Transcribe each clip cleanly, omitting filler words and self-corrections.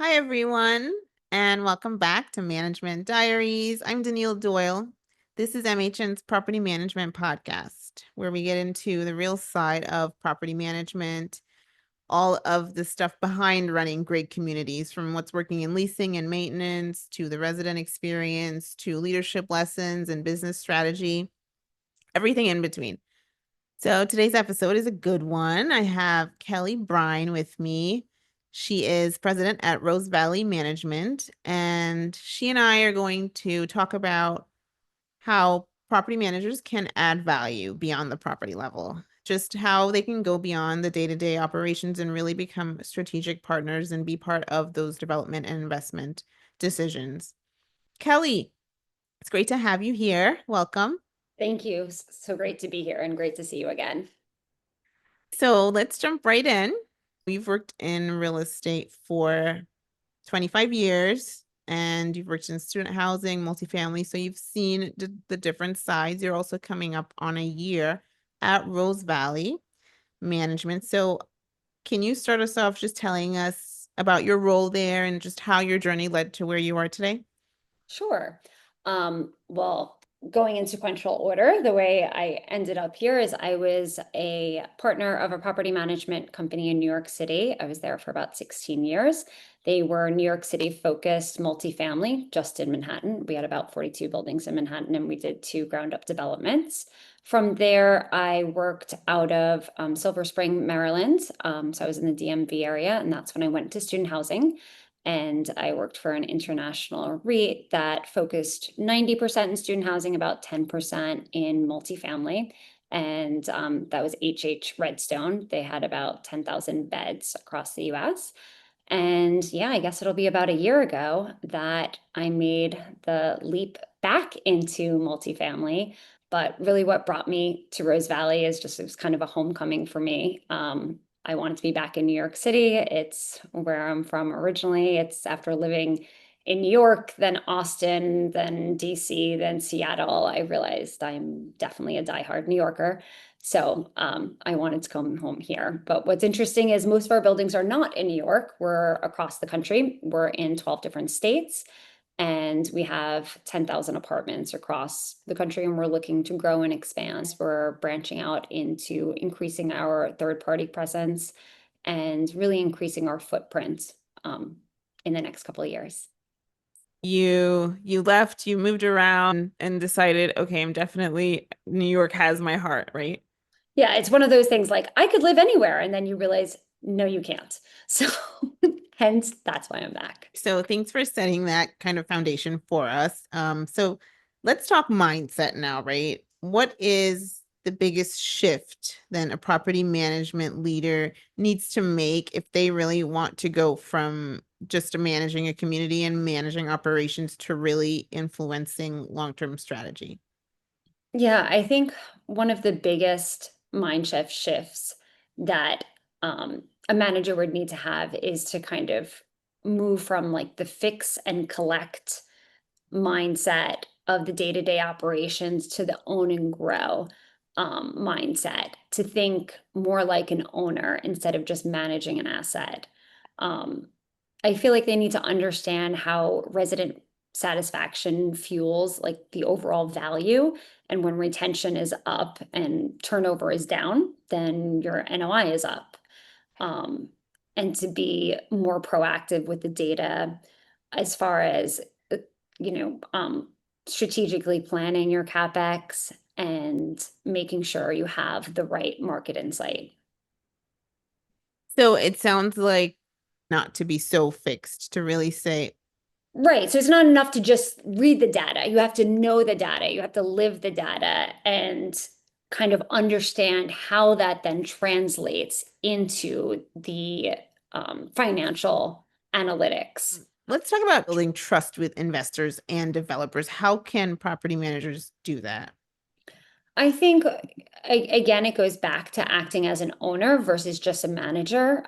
Hi, everyone, and welcome back to Management Diaries. I'm Denile Doyle. This is MHN's Property Management Podcast, where we get into the real side of property management, all of the stuff behind running great communities, from what's working in leasing and maintenance to the resident experience to leadership lessons and business strategy, everything in between. So today's episode is a good one. I have Kelley Brine with me. She is president at Rose Valley Management, and she and I are going to talk about how property managers can add value beyond the property level, just how they can go beyond the day-to-day operations and really become strategic partners and be part of those development and investment decisions. Kelley, it's great to have you here. Welcome. Thank you. So great to be here and great to see you again. So let's jump right in. We've worked in real estate for 25 years and you've worked in student housing, multifamily. So you've seen the different sides. You're also coming up on a year at Rose Valley Management. So can you start us off just telling us about your role there and just how your journey led to where you are today? Sure. Well, going in sequential order, the way I ended up here is I was a partner of a property management company in New York City. I was there for about 16 years. They were New York City focused multifamily, just in Manhattan. We had about 42 buildings in Manhattan, and we did 2 ground up developments. From there, I worked out of Silver Spring, Maryland. So I was in the DMV area, and that's when I went to student housing. And I worked for an international REIT that focused 90% in student housing, about 10% in multifamily. And that was HH Redstone. They had about 10,000 beds across the US. And yeah, I guess it'll be about a year ago that I made the leap back into multifamily. But really, what brought me to Rose Valley is just it was kind of a homecoming for me. I wanted to be back in New York City. It's where I'm from originally. It's after living in New York, then Austin, then DC, then Seattle. I realized I'm definitely a diehard New Yorker. So I wanted to come home here. But what's interesting is most of our buildings are not in New York. We're across the country. We're in 12 different states. And we have 10,000 apartments across the country, and we're looking to grow and expand. We're branching out into increasing our third-party presence and really increasing our footprint in the next couple of years. You left, you moved around and decided, okay, I'm definitely New York has my heart, right? Yeah, it's one of those things like I could live anywhere, and then you realize, no, you can't. So hence, that's why I'm back. So thanks for setting that kind of foundation for us. So let's talk mindset now, right? What is the biggest shift then a property management leader needs to make if they really want to go from just managing a community and managing operations to really influencing long-term strategy? Yeah, I think one of the biggest shifts that a manager would need to have is to kind of move from like the fix and collect mindset of the day-to-day operations to the own and grow mindset, to think more like an owner instead of just managing an asset. Um, I feel like they need to understand how resident satisfaction fuels like the overall value. And when retention is up and turnover is down, then your NOI is up. Um, and to be more proactive with the data as far as, uh, you know, um, strategically planning your CapEx and making sure you have the right market insight. So it sounds like not to be so fixed, to really say, Right. So it's not enough to just read the data. You have to know the data. You have to live the data and kind of understand how that then translates into the financial analytics. let's talk about building trust with investors and developers. How can property managers do that? I think, again, it goes back to acting as an owner versus just a manager.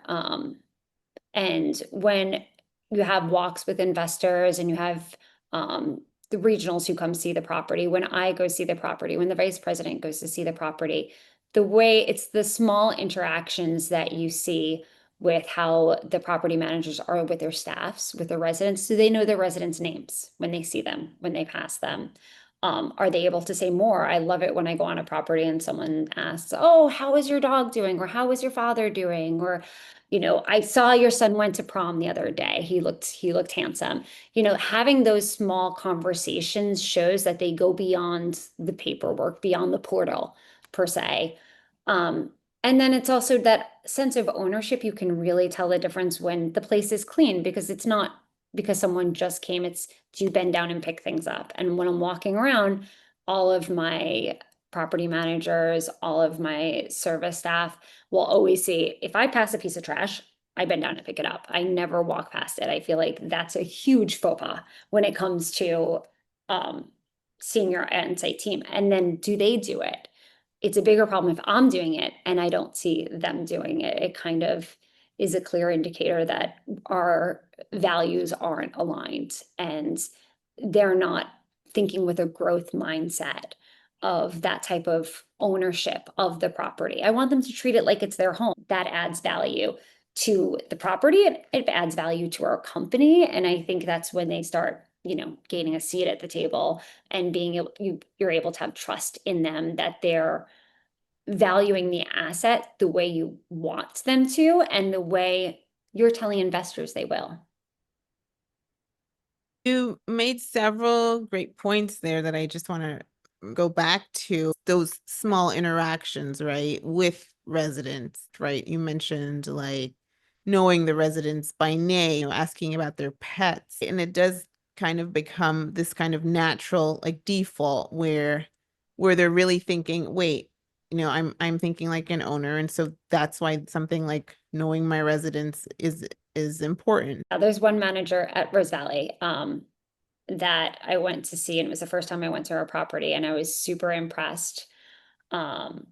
And when you have walks with investors and you have the regionals who come see the property, when I go see the property, when the vice president goes to see the property, the way it's the small interactions that you see with how the property managers are with their staffs, with their residents. Do they know their residents' names when they see them, when they pass them? Are they able to say more? I love it when I go on a property and someone asks, "Oh, how is your dog doing?" Or "How is your father doing?" Or, "I saw your son went to prom the other day. He looked handsome." Having those small conversations shows that they go beyond the paperwork, beyond the portal per se. Um, and then it's also that sense of ownership. You can really tell the difference when the place is clean, because it's not because someone just came, it's, do you bend down and pick things up? And when I'm walking around, all of my property managers, all of my service staff will always see, if I pass a piece of trash, I bend down and pick it up. I never walk past it. I feel like that's a huge faux pas when it comes to um, senior and site team. And then do they do it? It's a bigger problem if I'm doing it and I don't see them doing it. It kind of is a clear indicator that our values aren't aligned and they're not thinking with a growth mindset of that type of ownership of the property. I want them to treat it like it's their home. That adds value to the property. It adds value to our company. And I think that's when they start, gaining a seat at the table and being able, you're able to have trust in them that they're valuing the asset the way you want them to and the way you're telling investors they will. You made several great points there that I just want to go back to those small interactions, right, with residents, right? You mentioned like knowing the residents by name, asking about their pets, and it does kind of become this kind of natural like default where they're really thinking, wait, I'm thinking like an owner, and so that's why something like knowing my residents is important. There's one manager at Rose Valley that I went to see, and it was the first time I went to her property, and I was super impressed um,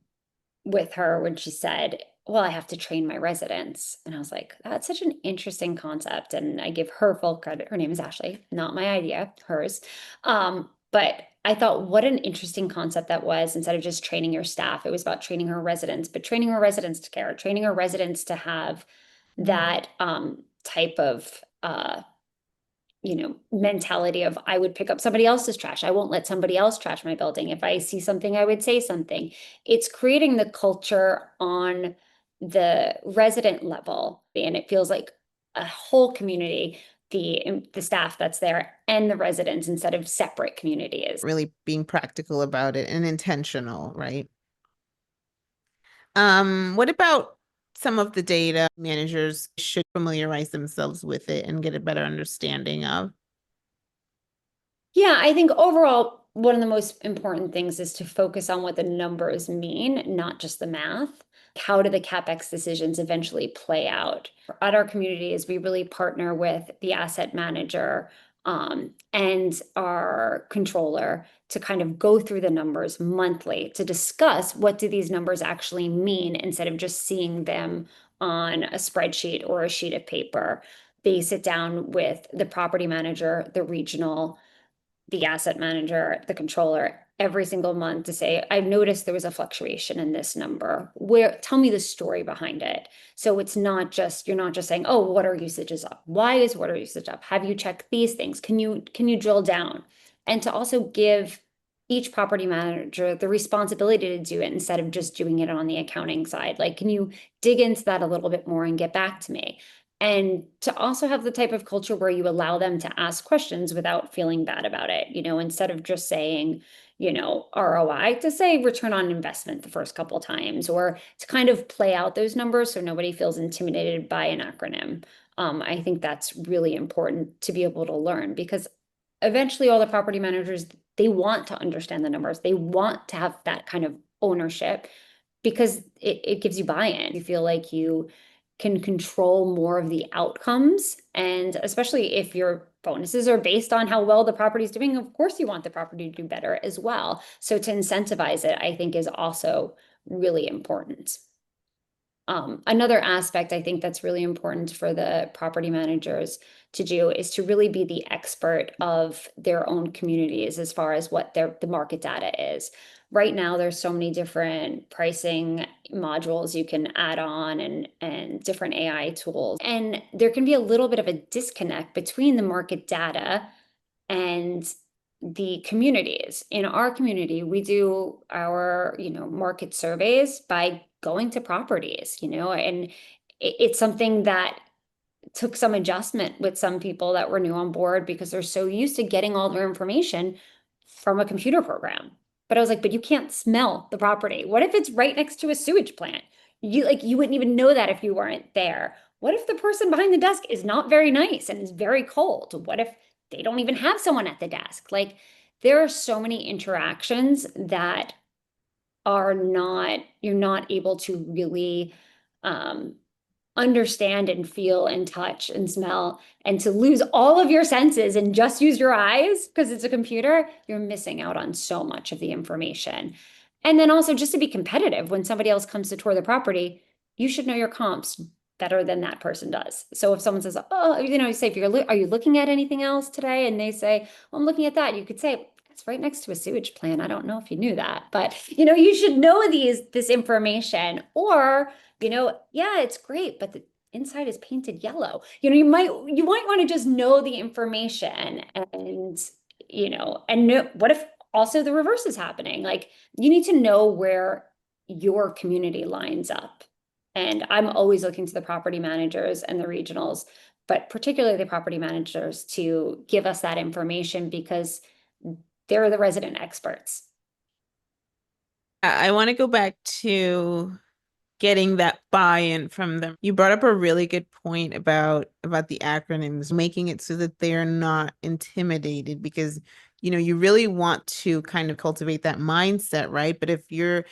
with her when she said, "Well, I have to train my residents." And I was like, "That's such an interesting concept." And I give her full credit. Her name is Ashley, not my idea, hers. But I thought, what an interesting concept that was. Instead of just training your staff, it was about training her residents, but training her residents to care, training her residents to have that type of mentality of, I would pick up somebody else's trash. I won't let somebody else trash my building. If I see something, I would say something. It's creating the culture on the resident level, and it feels like a whole community, the staff that's there and the residents, instead of separate communities. Really being practical about it and intentional, right? What about some of the data managers should familiarize themselves with it and get a better understanding of? Yeah, I think overall, one of the most important things is to focus on what the numbers mean, not just the math. How do the CapEx decisions eventually play out? At our communities, we really partner with the asset manager and our controller to kind of go through the numbers monthly to discuss what do these numbers actually mean instead of just seeing them on a spreadsheet or a sheet of paper. They sit down with the property manager, the regional, the asset manager, the controller, every single month to say, I've noticed there was a fluctuation in this number. Tell me the story behind it. So you're not just saying, oh, water usage is up. Why is water usage up? Have you checked these things? Can you drill down? And to also give each property manager the responsibility to do it instead of just doing it on the accounting side. Like, can you dig into that a little bit more and get back to me? And to also have the type of culture where you allow them to ask questions without feeling bad about it, instead of just saying, ROI, to say return on investment the first couple of times, or to kind of play out those numbers so nobody feels intimidated by an acronym. I think that's really important to be able to learn, because eventually all the property managers, they want to understand the numbers. They want to have that kind of ownership because it gives you buy-in. You feel like you can control more of the outcomes. And especially if your bonuses are based on how well the property is doing, of course you want the property to do better as well. So to incentivize it, I think is also really important. Another aspect I think that's really important for the property managers to do is to really be the expert of their own communities as far as what the market data is. Right now, there's so many different pricing modules you can add on and different AI tools. And there can be a little bit of a disconnect between the market data and the communities. In our community, we do our, market surveys by going to properties, and it's something that took some adjustment with some people that were new on board because they're so used to getting all their information from a computer program. But I was like, but you can't smell the property. What if it's right next to a sewage plant? You wouldn't even know that if you weren't there. What if the person behind the desk is not very nice and is very cold? What if they don't even have someone at the desk? Like there are so many interactions that you're not able to really um, understand and feel and touch and smell, and to lose all of your senses and just use your eyes because it's a computer, you're missing out on so much of the information. And then also just to be competitive, when somebody else comes to tour the property, you should know your comps better than that person does. So if someone says, "Oh, you say if are you looking at anything else today?" and they say, "Well, I'm looking at that," you could say, "It's right next to a sewage plant. I don't know if you knew that, but you should know this information." Or yeah, it's great, but the inside is painted yellow. You might want to just know the information and know what if also the reverse is happening. Like you need to know where your community lines up. And I'm always looking to the property managers and the regionals, but particularly the property managers to give us that information because they're the resident experts. I want to go back to getting that buy-in from them. You brought up a really good point about the acronyms, making it so that they're not intimidated because you really want to kind of cultivate that mindset, right? But if you're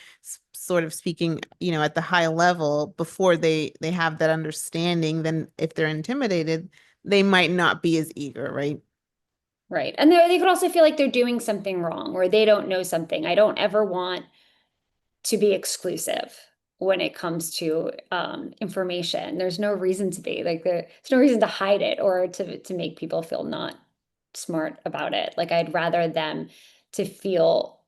sort of speaking, at the high level before they have that understanding, then if they're intimidated, they might not be as eager, right? Right. And they could also feel like they're doing something wrong or they don't know something. I don't ever want to be exclusive when it comes to information. There's no reason to be like there's no reason to hide it or to make people feel not smart about it. Like I'd rather them to feel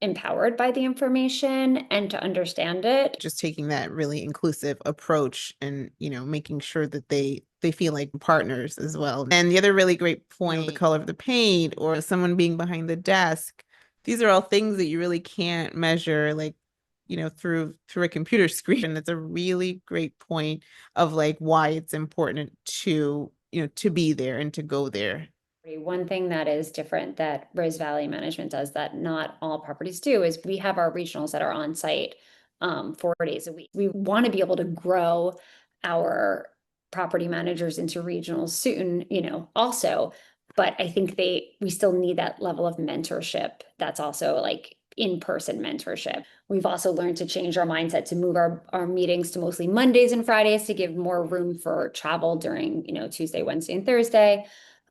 empowered by the information and to understand it. Just taking that really inclusive approach and making sure that they feel like partners as well. And the other really great point, the color of the paint or someone being behind the desk, these are all things that you really can't measure like through a computer screen. And it's a really great point of like why it's important to be there and to go there. One thing that is different that Rose Valley Management does that not all properties do is we have our regionals that are on site 4 days a week. We want to be able to grow our property managers into regionals soon, also. But I think we still need that level of mentorship that's also like in-person mentorship. We've also learned to change our mindset to move our meetings to mostly Mondays and Fridays to give more room for travel during, Tuesday, Wednesday, and Thursday.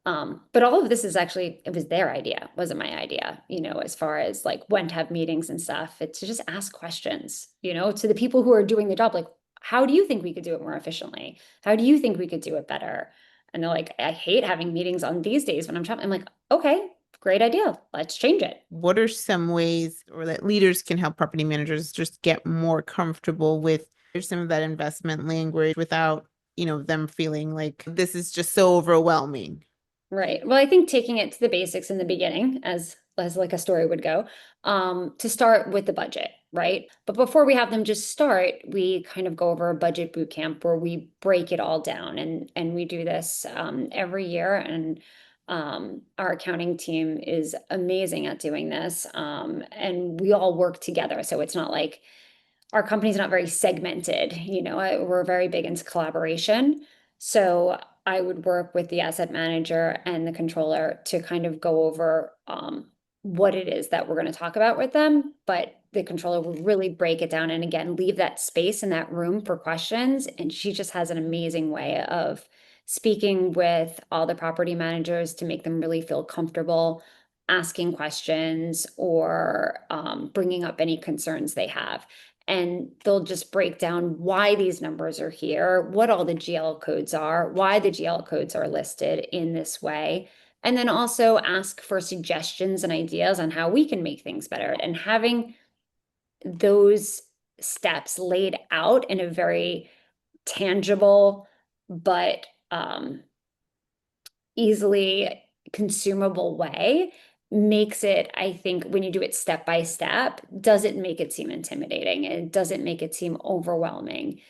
But all of this is actually, it was their idea, wasn't my idea, as far as like when to have meetings and stuff. It's to just ask questions, to the people who are doing the job, like, how do you think we could do it more efficiently? How do you think we could do it better? And they're like, I hate having meetings on these days when I'm traveling. I'm like, okay, great idea. Let's change it. What are some ways or that leaders can help property managers just get more comfortable with some of that investment language without, them feeling like this is just so overwhelming? Right. Well, I think taking it to the basics in the beginning, as like a story would go, to start with the budget, right? But before we have them just start, we kind of go over a budget boot camp where we break it all down, and we do this every year. And our accounting team is amazing at doing this, and we all work together. So it's not like our company's not very segmented, we're very big into collaboration. So I would work with the asset manager and the controller to kind of go over what it is that we're going to talk about with them. But the controller will really break it down and again, leave that space in that room for questions. And she just has an amazing way of speaking with all the property managers to make them really feel comfortable asking questions or bringing up any concerns they have. and they'll just break down why these numbers are here, what all the GL codes are, why the GL codes are listed in this way. And then also ask for suggestions and ideas on how we can make things better. And having those steps laid out in a very tangible but easily consumable way makes it, I think, when you do it step by step, doesn't make it seem intimidating. It doesn't make it seem overwhelming.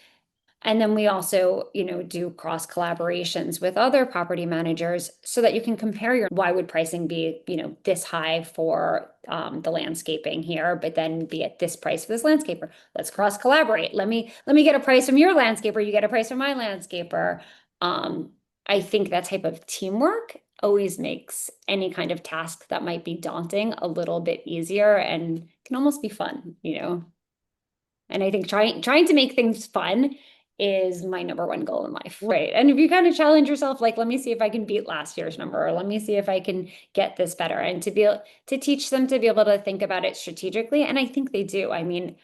And then we also, do cross collaborations with other property managers so that you can compare why would pricing be, this high for the landscaping here, but then be at this price for this landscaper. Let's cross collaborate. Let me get a price from your landscaper. You get a price from my landscaper. I think that type of teamwork always makes any kind of task that might be daunting a little bit easier and can almost be fun. And I think trying to make things fun is my number one goal in life, right? And if you kind of challenge yourself, like, let me see if I can beat last year's number, or let me see if I can get this better, and to be able to teach them to be able to think about it strategically. And I think they do. I mean,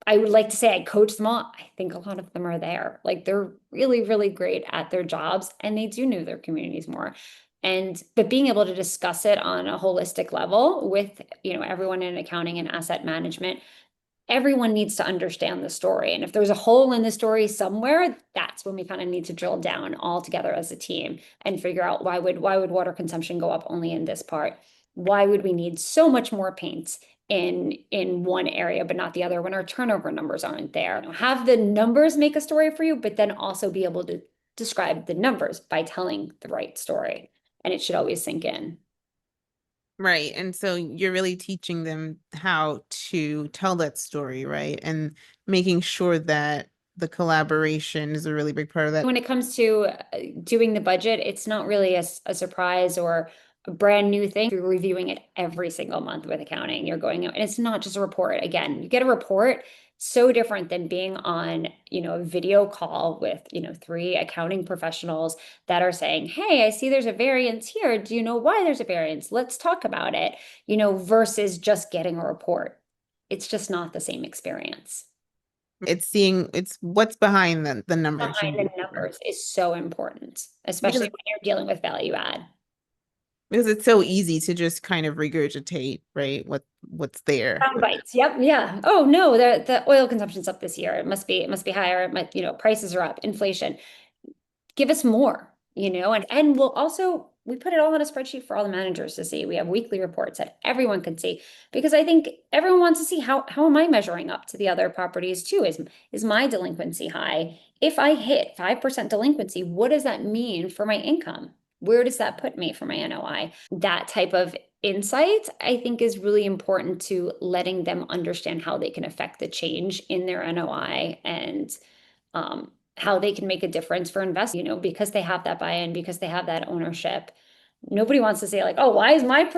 I would like to say I coach them all. I think a lot of them are there. Like they're really, really great at their jobs and they do know their communities more. But being able to discuss it on a holistic level with, everyone in accounting and asset management, everyone needs to understand the story. And if there's a hole in the story somewhere, that's when we kind of need to drill down all together as a team and figure out why would water consumption go up only in this part? Why would we need so much more paint in one area but not the other when our turnover numbers aren't there? Have the numbers make a story for you, but then also be able to describe the numbers by telling the right story. And it should always sink in. Right. And so you're really teaching them how to tell that story, right? And making sure that the collaboration is a really big part of that. When it comes to doing the budget, it's not really a surprise or a brand new thing. You're reviewing it every single month with accounting. You're going out, and it's not just a report. Again, you get a report, so different than being on, a video call with, three accounting professionals that are saying, hey, I see there's a variance here. Do you know why there's a variance? Let's talk about it, versus just getting a report. It's just not the same experience. It's what's behind the numbers. Behind the numbers is so important, Because especially when you're dealing with value add. because it's so easy to just kind of regurgitate, right? What's there. Sound bites. Yep. Yeah. Oh no, the oil consumption's up this year. It must be higher. It might, prices are up, inflation. Give us more, and we'll also we put it all on a spreadsheet for all the managers to see. We have weekly reports that everyone can see because I think everyone wants to see how am I measuring up to the other properties too? Is my delinquency high? If I hit 5% delinquency, what does that mean for my income? Where does that put me for my NOI? That type of insight, I think, is really important to letting them understand how they can affect the change in their NOI and how they can make a difference for investors, because they have that buy-in, because they have that ownership. Nobody wants to say like, oh, why is my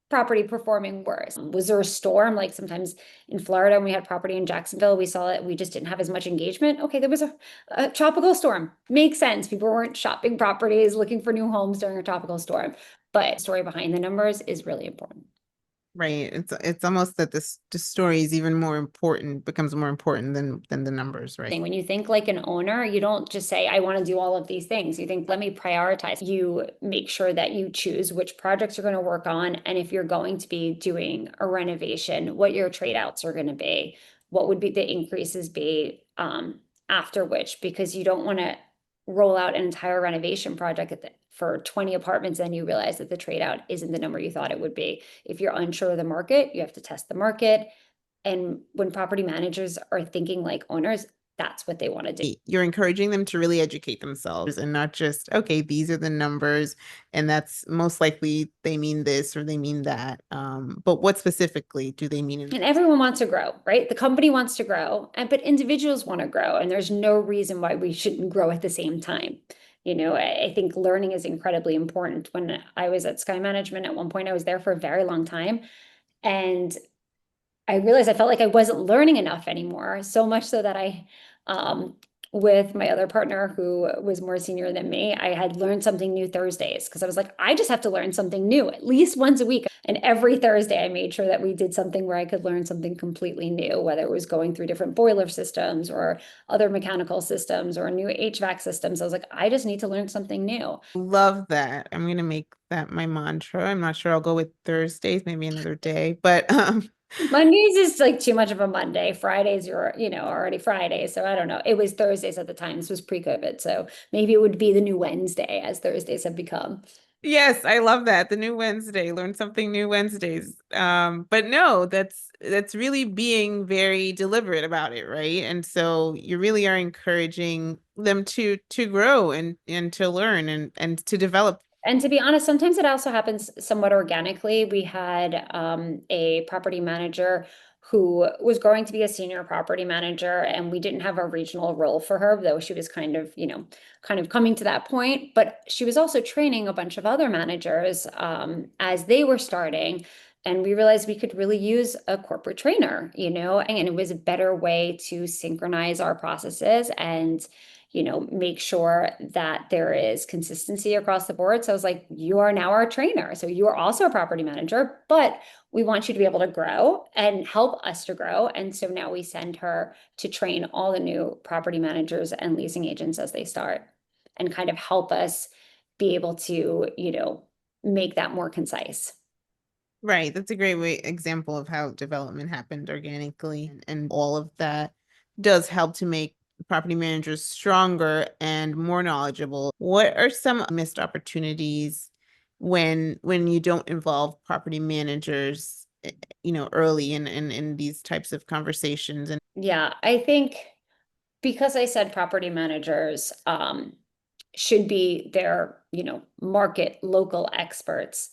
property performing worse? Was there a storm? Like sometimes in Florida, when we had property in Jacksonville, we saw that we just didn't have as much engagement. Okay, there was a tropical storm. Makes sense. People weren't shopping properties, looking for new homes during a tropical storm. But the story behind the numbers is really important. Right. It's almost that this story is even more important, becomes more important than the numbers, right? When you think like an owner, you don't just say, I want to do all of these things. You think, let me prioritize. You make sure that you choose which projects you're going to work on. And if you're going to be doing a renovation, what your trade outs are going to be, what would be the increases be after which, because you don't want to roll out an entire renovation project for 20 apartments and you realize that the trade out isn't the number you thought it would be. If you're unsure of the market, you have to test the market. And when property managers are thinking like owners, that's what they want to do. You're encouraging them to really educate themselves and not just, okay, these are the numbers, and that's most likely they mean this or they mean that. But what specifically do they mean? And everyone wants to grow, right? The company wants to grow, but individuals want to grow. And there's no reason why we shouldn't grow at the same time. I think learning is incredibly important. When I was at Sky Management, at one point, I was there for a very long time. And I realized I felt like I wasn't learning enough anymore, so much so that I with my other partner who was more senior than me, I had learned something new Thursdays because I was like, I just have to learn something new at least once a week. And every Thursday, I made sure that we did something where I could learn something completely new, whether it was going through different boiler systems or other mechanical systems or new HVAC systems. I was like, I just need to learn something new. Love that. I'm gonna make that my mantra. I'm not sure I'll go with Thursdays, maybe another day, but Mondays is like too much of a Monday. Fridays, already Friday. So I don't know. It was Thursdays at the time. This was pre-COVID. So maybe it would be the new Wednesday as Thursdays have become. yes, I love that. The new Wednesday, learn something new Wednesdays. But no, that's really being very deliberate about it, right? And so you really are encouraging them to grow and to learn and to develop. And to be honest, sometimes it also happens somewhat organically. We had a property manager who was growing to be a senior property manager, and we didn't have a regional role for her, though she was kind of coming to that point. But she was also training a bunch of other managers as they were starting. And we realized we could really use a corporate trainer, and it was a better way to synchronize our processes and make sure that there is consistency across the board. So I was like, you are now our trainer. So you are also a property manager, but we want you to be able to grow and help us to grow. And so now we send her to train all the new property managers and leasing agents as they start and kind of help us be able to, make that more concise. Right. That's a great example of how development happened organically. And all of that does help to make property managers stronger and more knowledgeable. What are some missed opportunities when you don't involve property managers, early in these types of conversations? And Yeah, I think because I said property managers should be their, market local experts.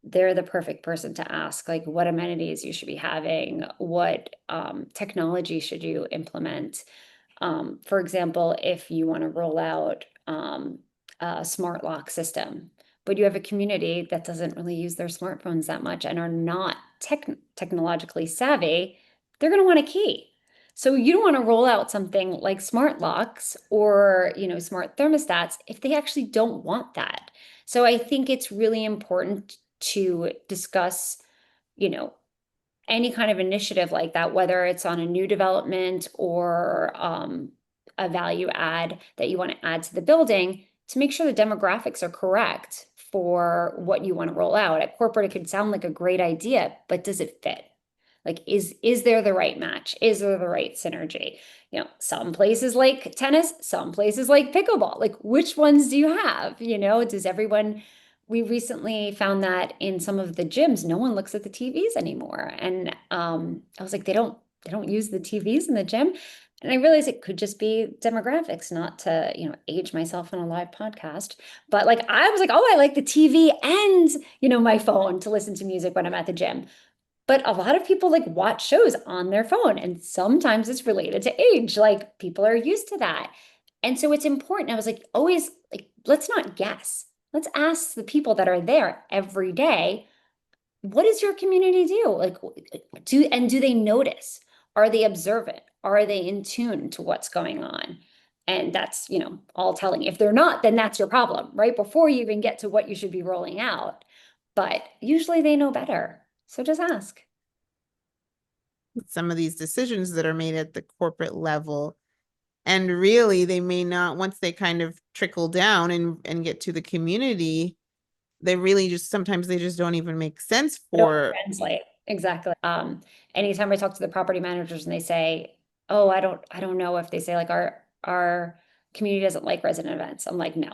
They're the perfect person to ask, like what amenities you should be having, what technology should you implement. For example, if you want to roll out a smart lock system, but you have a community that doesn't really use their smartphones that much and are not technologically savvy, they're going to want a key. So you don't want to roll out something like smart locks or, smart thermostats if they actually don't want that. So I think it's really important to discuss, you know, any kind of initiative like that, whether it's on a new development or a value add that you want to add to the building, to make sure the demographics are correct for what you want to roll out. At corporate, it could sound like a great idea, but does it fit? Like, is there the right match? Is there the right synergy? Some places like tennis, some places like pickleball. Like, which ones do you have? Does everyone we recently found that in some of the gyms, no one looks at the TVs anymore. And I was like, they don't use the TVs in the gym. And I realized it could just be demographics, not to, age myself on a live podcast. But like I was like, oh, I like the TV and, my phone to listen to music when I'm at the gym. But a lot of people like watch shows on their phone, and sometimes it's related to age. Like people are used to that. And so it's important. I was like, always like, let's not guess. Let's ask the people that are there every day, what does your community do? Like, do they notice? Are they observant? Are they in tune to what's going on? And that's, all telling. If they're not, then that's your problem, right? Before you even get to what you should be rolling out. But usually they know better. So just ask. some of these decisions that are made at the corporate level, and really they may not, once they kind of trickle down and get to the community, they really just sometimes they just don't even make sense They don't for. translate. Exactly. Anytime I talk to the property managers and they say, "Oh, I don't know," if they say like our community doesn't like resident events. I'm like, no,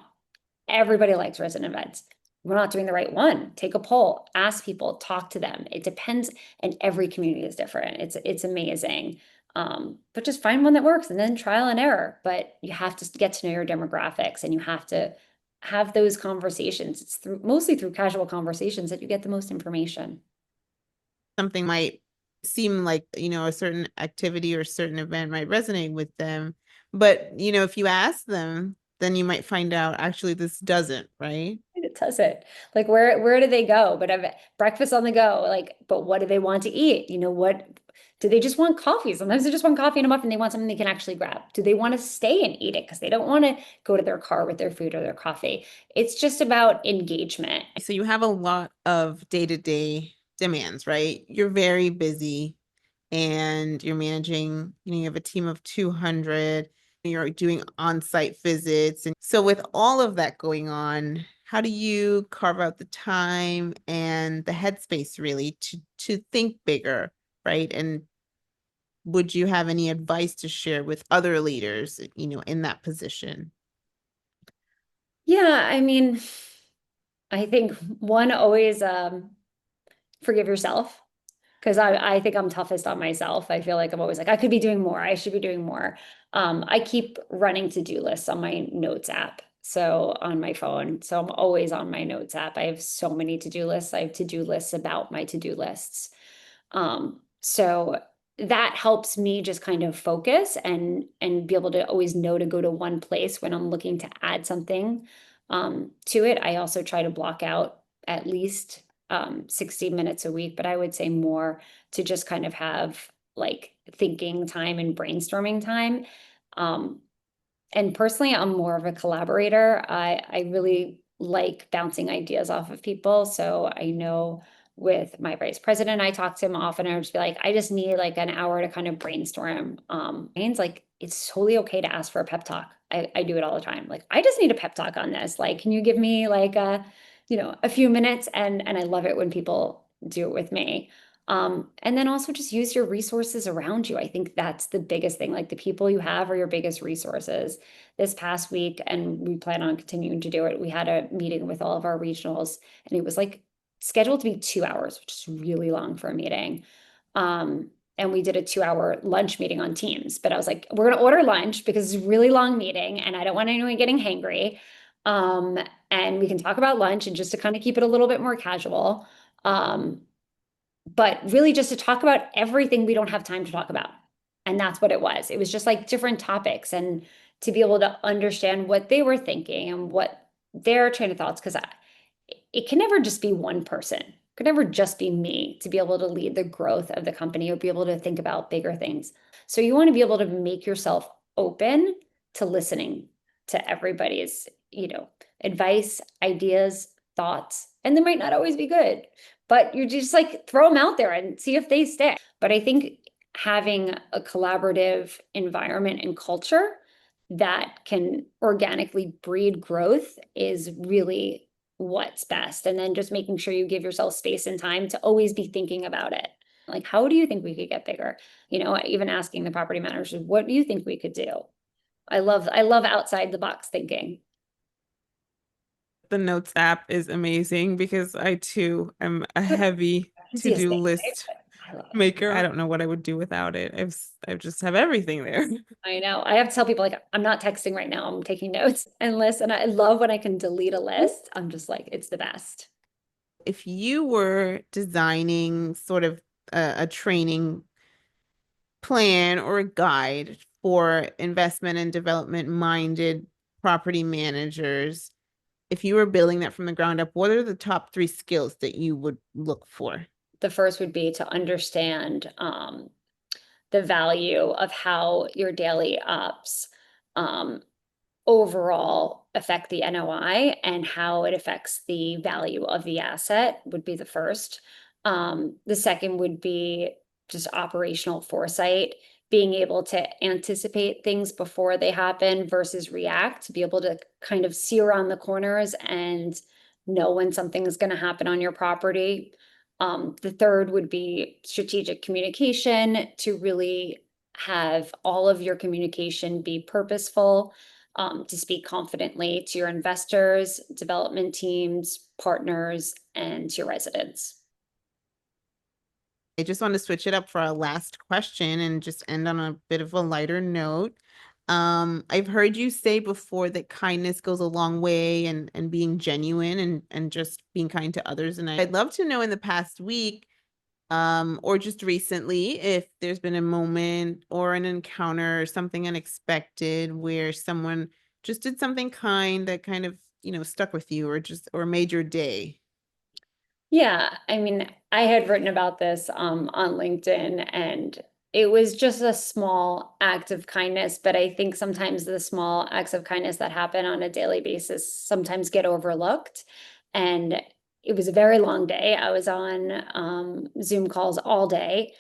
everybody likes resident events. We're not doing the right one. Take a poll, ask people, talk to them. It depends, and every community is different. It's amazing. But just find one that works and then trial and error. But you have to get to know your demographics and you have to have those conversations. It's mostly through casual conversations that you get the most information. Something might seem like, a certain activity or certain event might resonate with them, but if you ask them, then you might find out actually this doesn't, right? It does it. Like where do they go? But have breakfast on the go. Like, but what do they want to eat? What? Do they just want coffee? Sometimes they just want coffee and a muffin. They want something they can actually grab. Do they want to stay and eat it because they don't want to go to their car with their food or their coffee? It's just about engagement. So you have a lot of day-to-day demands, right? You're very busy and you're managing, you have a team of 200, you're doing on-site visits. And so with all of that going on, how do you carve out the time and the headspace really to think bigger, right? And would you have any advice to share with other leaders, in that position? Yeah, I mean, I think one always forgive yourself because I think I'm toughest on myself. I feel like I'm always like, I could be doing more. I should be doing more. I keep running to-do lists on my notes app. So on my phone. So I'm always on my notes app. I have so many to-do lists. I have to-do lists about my to-do lists. So that helps me just kind of focus and be able to always know to go to one place when I'm looking to add something to it. I also try to block out at least 60 minutes a week, but I would say more to just kind of have like thinking time and brainstorming time. Um, and personally, I'm more of a collaborator. I really like bouncing ideas off of people. So I know with my vice president, I talk to him often. I would just be like, I just need like an hour to kind of brainstorm. And like it's totally okay to ask for a pep talk. I do it all the time. Like, I just need a pep talk on this. Like, can you give me like a few minutes? And I love it when people do it with me. And then also just use your resources around you. I think that's the biggest thing. Like the people you have are your biggest resources. This past week, and we plan on continuing to do it, we had a meeting with all of our regionals, and it was like scheduled to be 2 hours, which is really long for a meeting. And we did a 2 hour lunch meeting on Teams. But I was like, we're gonna order lunch because it's a really long meeting and I don't want anyone getting hangry. Um, and we can talk about lunch and just to kind of keep it a little bit more casual. But really just to talk about everything we don't have time to talk about. And that's what it was. It was just like different topics and to be able to understand what they were thinking and what their train of thoughts, because it can never just be one person. It could never just be me to be able to lead the growth of the company or be able to think about bigger things. So you want to be able to make yourself open to listening to everybody's, advice, ideas, thoughts, and they might not always be good, but you just like throw them out there and see if they stick. But I think having a collaborative environment and culture that can organically breed growth is really what's best. And then just making sure you give yourself space and time to always be thinking about it. Like, how do you think we could get bigger? Even asking the property managers, what do you think we could do? I love outside the box thinking. The Notes app is amazing because I too am a heavy Easiest to-do thing, right? list But I love it. maker. I don't know what I would do without it. I just have everything there. I know. I have to tell people like I'm not texting right now. I'm taking notes and lists. And I love when I can delete a list. I'm just like, it's the best. If you were designing sort of a training plan or a guide for investment and development minded property managers, if you were building that from the ground up, what are the top three skills that you would look for? The first would be to understand the value of how your daily ops um, overall affect the NOI and how it affects the value of the asset would be the first. The second would be just operational foresight, being able to anticipate things before they happen versus react, to be able to kind of see around the corners and know when something is going to happen on your property. The third would be strategic communication, to really have all of your communication be purposeful, to speak confidently to your investors, development teams, partners, and to your residents. I just want to switch it up for our last question and just end on a bit of a lighter note. I've heard you say before that kindness goes a long way and being genuine and just being kind to others. And I'd love to know in the past week, or just recently, if there's been a moment or an encounter or something unexpected where someone just did something kind that kind of, stuck with you or made your day. Yeah, I mean, I had written about this on LinkedIn, and it was just a small act of kindness, but I think sometimes the small acts of kindness that happen on a daily basis sometimes get overlooked. And it was a very long day. I was on Zoom calls all day,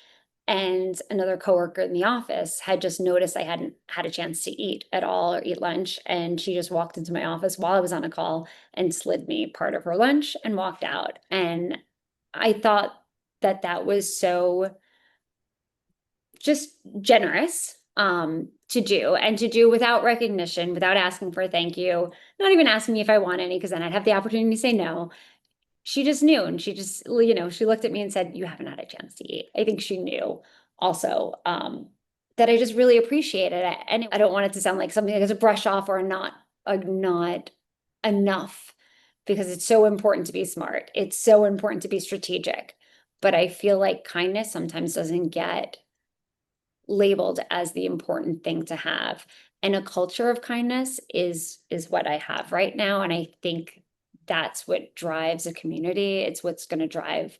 and another coworker in the office had just noticed I hadn't had a chance to eat at all or eat lunch, and she just walked into my office while I was on a call and slid me part of her lunch and walked out. And I thought that that was so just generous to do, and to do without recognition, without asking for a thank you, not even asking me if I want any, because then I'd have the opportunity to say no. She just knew, and she just, she looked at me and said, "You haven't had a chance to eat." I think she knew also that I just really appreciated it. And I don't want it to sound like something that is a brush off or not enough, because it's so important to be smart. It's so important to be strategic. But I feel like kindness sometimes doesn't get labeled as the important thing to have. And a culture of kindness is what I have right now. And I think that's what drives a community. It's what's going to drive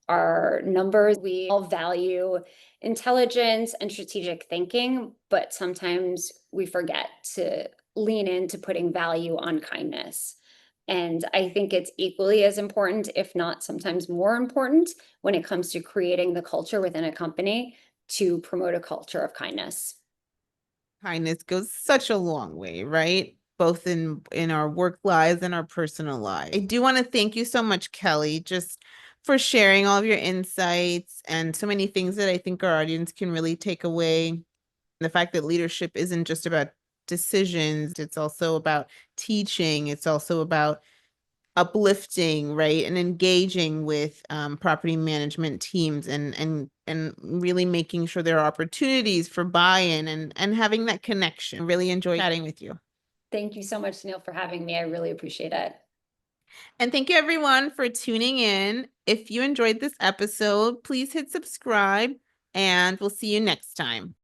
our numbers. We all value intelligence and strategic thinking, but sometimes we forget to lean into putting value on kindness. And I think it's equally as important, if not sometimes more important, when it comes to creating the culture within a company to promote a culture of kindness. Kindness goes such a long way, right? Both in our work lives and our personal lives. I do want to thank you so much, Kelley, just for sharing all of your insights and so many things that I think our audience can really take away. The fact that leadership isn't just about decisions, it's also about teaching, it's also about uplifting, right, and engaging with property management teams and really making sure there are opportunities for buy-in and having that connection. Really enjoy chatting with you. Thank you so much, Neil, for having me. I really appreciate it. And thank you everyone for tuning in. If you enjoyed this episode, please hit subscribe and we'll see you next time.